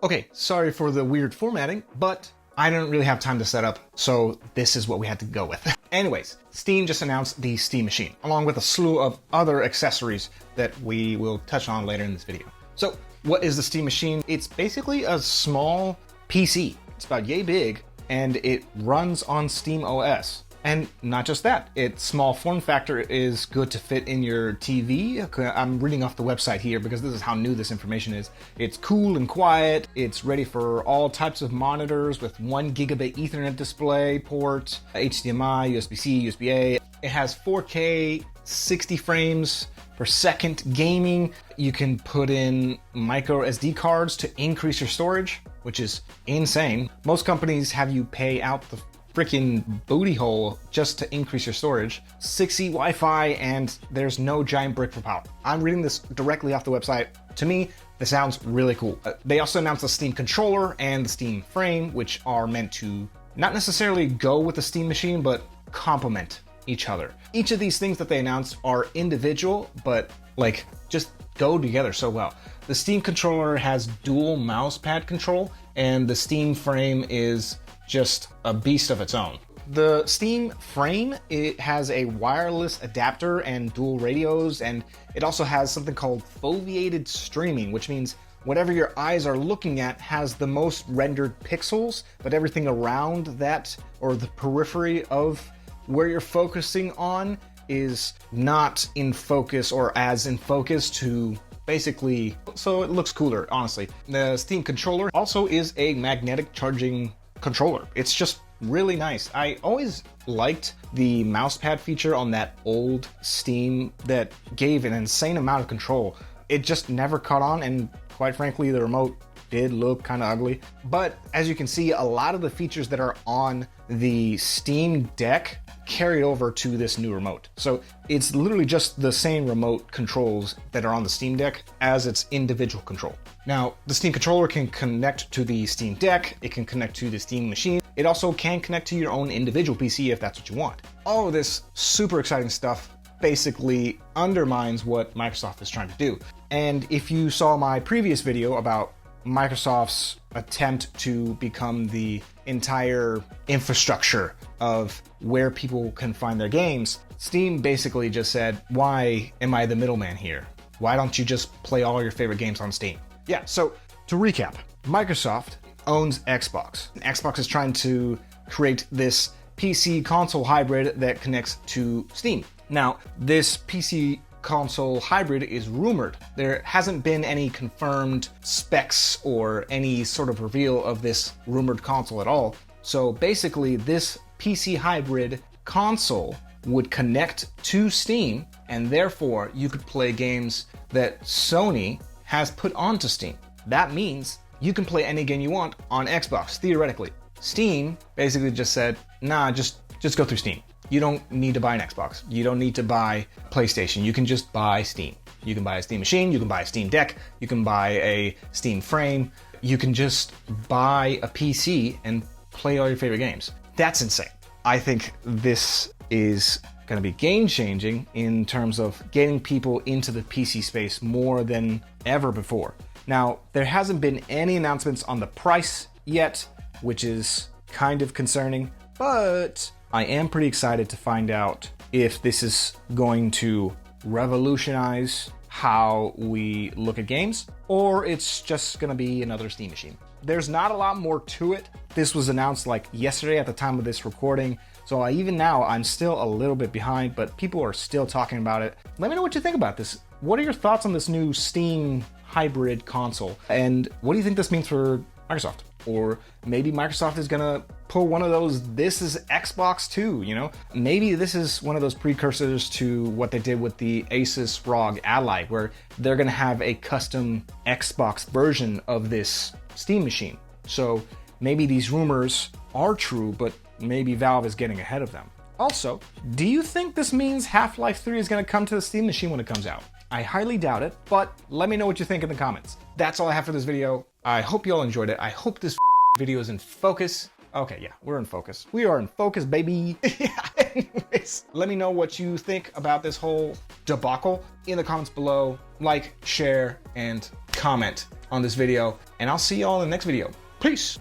Okay, sorry for the weird formatting, but I didn't really have time to set up, so this is what we had to go with. Anyways, Steam just announced the Steam Machine, along with a slew of other accessories that we will touch on later in this video. So, what is the Steam Machine? It's basically a small PC. It's about yay big, and it runs on Steam OS. And not just that, its small form factor is good to fit in your TV. I'm reading off the website here because this is how new this information is. It's cool and quiet. It's ready for all types of monitors with 1 gigabit Ethernet display port, HDMI, USB-C, USB-A. It has 4K, 60 frames per second gaming. You can put in micro SD cards to increase your storage, which is insane. Most companies have you pay out the freaking booty hole just to increase your storage. 6E Wi-Fi, and there's no giant brick for power. I'm reading this directly off the website. To me, this sounds really cool. They also announced the Steam controller and the Steam frame, which are meant to not necessarily go with the Steam Machine, but complement each other. Each of these things that they announced are individual, but like just go together so well. The Steam controller has dual mouse pad control, and the Steam frame is just a beast of its own. The Steam frame, it has a wireless adapter and dual radios, and it also has something called foveated streaming, which means whatever your eyes are looking at has the most rendered pixels, but everything around that, or the periphery of where you're focusing on, is not in focus or as in focus to basically, so it looks cooler, honestly. The Steam controller also is a magnetic charging controller. It's just really nice. I always liked the mousepad feature on that old Steam that gave an insane amount of control. It just never caught on, and quite frankly, the remote did look kind of ugly. But as you can see, a lot of the features that are on the Steam Deck carried over to this new remote. So it's literally just the same remote controls that are on the Steam Deck as its individual control. Now, the Steam controller can connect to the Steam Deck, it can connect to the Steam Machine, it also can connect to your own individual PC if that's what you want. All of this super exciting stuff basically undermines what Microsoft is trying to do. And if you saw my previous video about Microsoft's attempt to become the entire infrastructure of where people can find their games, Steam basically just said, why am I the middleman here? Why don't you just play all your favorite games on Steam? Yeah, so to recap, Microsoft owns Xbox. Xbox is trying to create this PC console hybrid that connects to Steam. Now, this PC console hybrid is rumored. There hasn't been any confirmed specs or any sort of reveal of this rumored console at all. So basically, this PC hybrid console would connect to Steam, and therefore you could play games that Sony has put onto Steam. That means you can play any game you want on Xbox, theoretically. Steam basically just said, nah, just go through Steam. You don't need to buy an Xbox. You don't need to buy PlayStation. You can just buy Steam. You can buy a Steam Machine, you can buy a Steam Deck, you can buy a Steam frame. You can just buy a PC and play all your favorite games. That's insane. I think this is going to be game-changing in terms of getting people into the PC space more than ever before. Now, there hasn't been any announcements on the price yet, which is kind of concerning, but I am pretty excited to find out if this is going to revolutionize how we look at games, or it's just going to be another Steam Machine. There's not a lot more to it. This was announced like yesterday at the time of this recording, so even now I'm still a little bit behind, but people are still talking about it. Let me know what you think about this. What are your thoughts on this new Steam hybrid console? And what do you think this means for Microsoft? Or maybe Microsoft is gonna pull one of those, this is Xbox too, you know? Maybe this is one of those precursors to what they did with the Asus ROG Ally, where they're gonna have a custom Xbox version of this Steam machine. So maybe these rumors are true, but maybe Valve is getting ahead of them. Also, do you think this means Half-Life 3 is gonna come to the Steam machine when it comes out? I highly doubt it, but let me know what you think in the comments. That's all I have for this video. I hope you all enjoyed it. I hope this video is in focus. Okay, yeah, we're in focus. We are in focus, baby. Anyways, let me know what you think about this whole debacle in the comments below. Like, share, and comment on this video, and I'll see y'all in the next video. Peace.